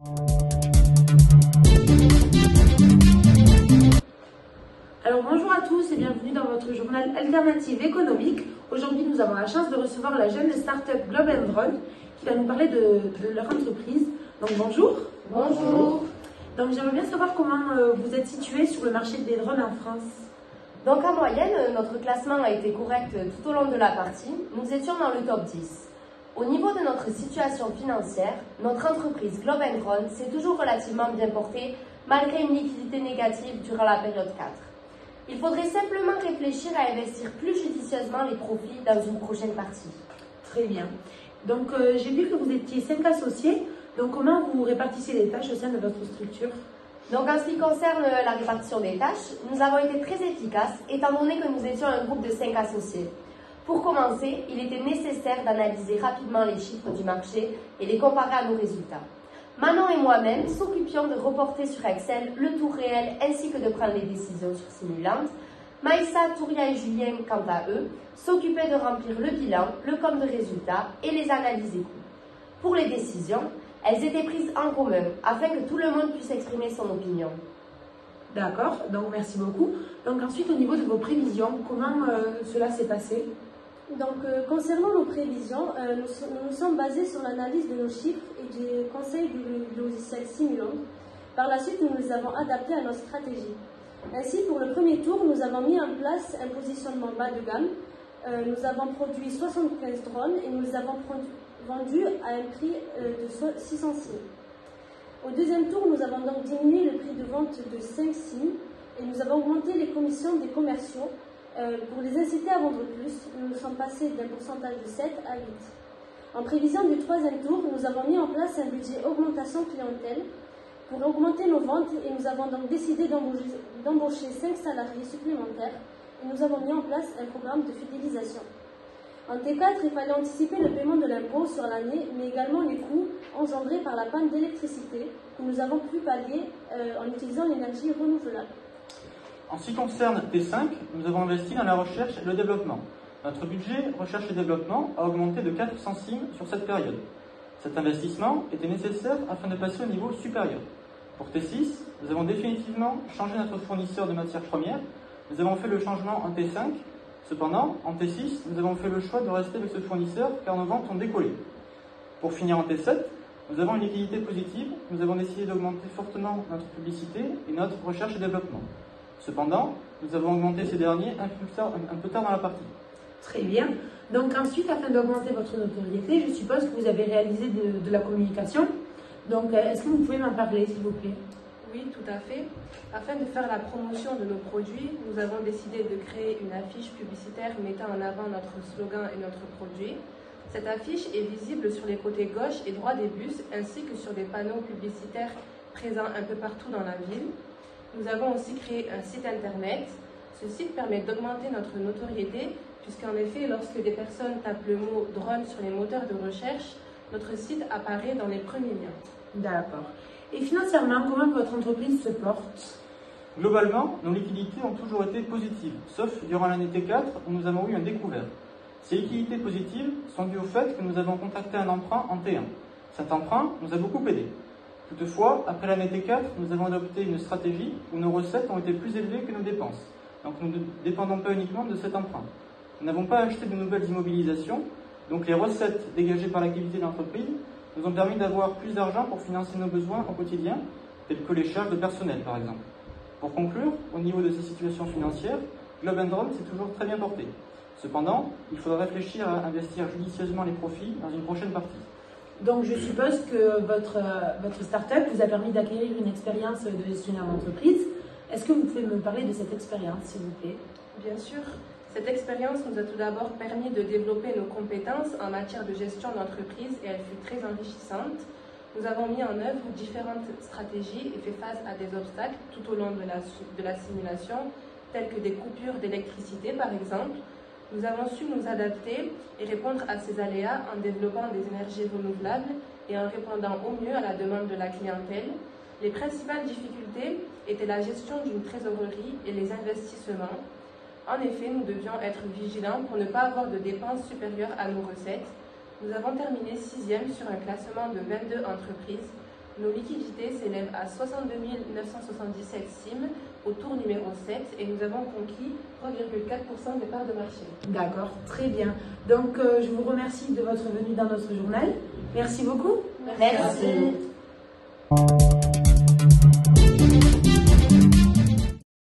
Alors bonjour à tous et bienvenue dans votre journal Alternative économique. Aujourd'hui nous avons la chance de recevoir la jeune start-up Globe & Drone qui va nous parler de leur entreprise. Donc bonjour. Bonjour. Donc j'aimerais bien savoir comment vous êtes situé sur le marché des drones en France. Donc en moyenne, notre classement a été correct tout au long de la partie. Nous étions dans le top 10. Au niveau de notre situation financière, notre entreprise Globe & Drone s'est toujours relativement bien portée malgré une liquidité négative durant la période 4. Il faudrait simplement réfléchir à investir plus judicieusement les profits dans une prochaine partie. Très bien. Donc j'ai vu que vous étiez 5 associés. Donc comment vous répartissez les tâches au sein de votre structure? Donc en ce qui concerne la répartition des tâches, nous avons été très efficaces étant donné que nous étions un groupe de 5 associés. Pour commencer, il était nécessaire d'analyser rapidement les chiffres du marché et les comparer à nos résultats. Manon et moi-même s'occupions de reporter sur Excel le tour réel ainsi que de prendre les décisions sur Simulant. Maïssa, Touria et Julien, quant à eux, s'occupaient de remplir le bilan, le compte de résultats et les analyses coûts. Pour les décisions, elles étaient prises en commun afin que tout le monde puisse exprimer son opinion. D'accord, donc merci beaucoup. Donc ensuite au niveau de vos prévisions, comment cela s'est passé? Donc, concernant nos prévisions, nous sommes basés sur l'analyse de nos chiffres et des conseils du logiciel Simulant. Par la suite, nous les avons adaptés à notre stratégie. Ainsi, pour le premier tour, nous avons mis en place un positionnement bas de gamme. Nous avons produit 75 drones et nous les avons vendus à un prix de 600 signes. Au deuxième tour, nous avons donc diminué le prix de vente de 5 signes et nous avons augmenté les commissions des commerciaux. Pour les inciter à vendre plus, nous sommes passés d'un pourcentage de 7 à 8. En prévision du troisième tour, nous avons mis en place un budget augmentation clientèle pour augmenter nos ventes et nous avons donc décidé d'embaucher 5 salariés supplémentaires et nous avons mis en place un programme de fidélisation. En T4, il fallait anticiper le paiement de l'impôt sur l'année, mais également les coûts engendrés par la panne d'électricité que nous avons pu pallier en utilisant l'énergie renouvelable. En ce qui concerne T5, nous avons investi dans la recherche et le développement. Notre budget recherche et développement a augmenté de 400 centimes sur cette période. Cet investissement était nécessaire afin de passer au niveau supérieur. Pour T6, nous avons définitivement changé notre fournisseur de matières premières. Nous avons fait le changement en T5. Cependant, en T6, nous avons fait le choix de rester avec ce fournisseur car nos ventes ont décollé. Pour finir en T7, nous avons une liquidité positive. Nous avons décidé d'augmenter fortement notre publicité et notre recherche et développement. Cependant, nous avons augmenté ces derniers un peu tard dans la partie. Très bien. Donc ensuite, afin d'augmenter votre notoriété, je suppose que vous avez réalisé de la communication. Donc est-ce que vous pouvez m'en parler, s'il vous plaît? Oui, tout à fait. Afin de faire la promotion de nos produits, nous avons décidé de créer une affiche publicitaire mettant en avant notre slogan et notre produit. Cette affiche est visible sur les côtés gauche et droit des bus, ainsi que sur des panneaux publicitaires présents un peu partout dans la ville. Nous avons aussi créé un site internet. Ce site permet d'augmenter notre notoriété, puisqu'en effet, lorsque des personnes tapent le mot drone sur les moteurs de recherche, notre site apparaît dans les premiers liens. D'accord. Et financièrement, comment votre entreprise se porte? Globalement, nos liquidités ont toujours été positives, sauf durant l'année T4 où nous avons eu un découvert. Ces liquidités positives sont dues au fait que nous avons contracté un emprunt en T1. Cet emprunt nous a beaucoup aidé. Toutefois, après l'année T4, nous avons adopté une stratégie où nos recettes ont été plus élevées que nos dépenses. Donc nous ne dépendons pas uniquement de cet emprunt. Nous n'avons pas acheté de nouvelles immobilisations, donc les recettes dégagées par l'activité de l'entreprise nous ont permis d'avoir plus d'argent pour financer nos besoins au quotidien, tels que les charges de personnel par exemple. Pour conclure, au niveau de ces situations financières, Globe & Drone s'est toujours très bien porté. Cependant, il faudra réfléchir à investir judicieusement les profits dans une prochaine partie. Donc je suppose que votre start-up vous a permis d'acquérir une expérience de gestionnaire d'entreprise. Est-ce que vous pouvez me parler de cette expérience, s'il vous plaît? Bien sûr. Cette expérience nous a tout d'abord permis de développer nos compétences en matière de gestion d'entreprise et elle fut très enrichissante. Nous avons mis en œuvre différentes stratégies et fait face à des obstacles tout au long de la simulation, tels que des coupures d'électricité par exemple. Nous avons su nous adapter et répondre à ces aléas en développant des énergies renouvelables et en répondant au mieux à la demande de la clientèle. Les principales difficultés étaient la gestion d'une trésorerie et les investissements. En effet, nous devions être vigilants pour ne pas avoir de dépenses supérieures à nos recettes. Nous avons terminé 6e sur un classement de 22 entreprises. Nos liquidités s'élèvent à 62 977 CIM au tour numéro 7 et nous avons conquis 3,4% des parts de marché. D'accord, très bien. Donc, je vous remercie de votre venue dans notre journal. Merci beaucoup. Merci.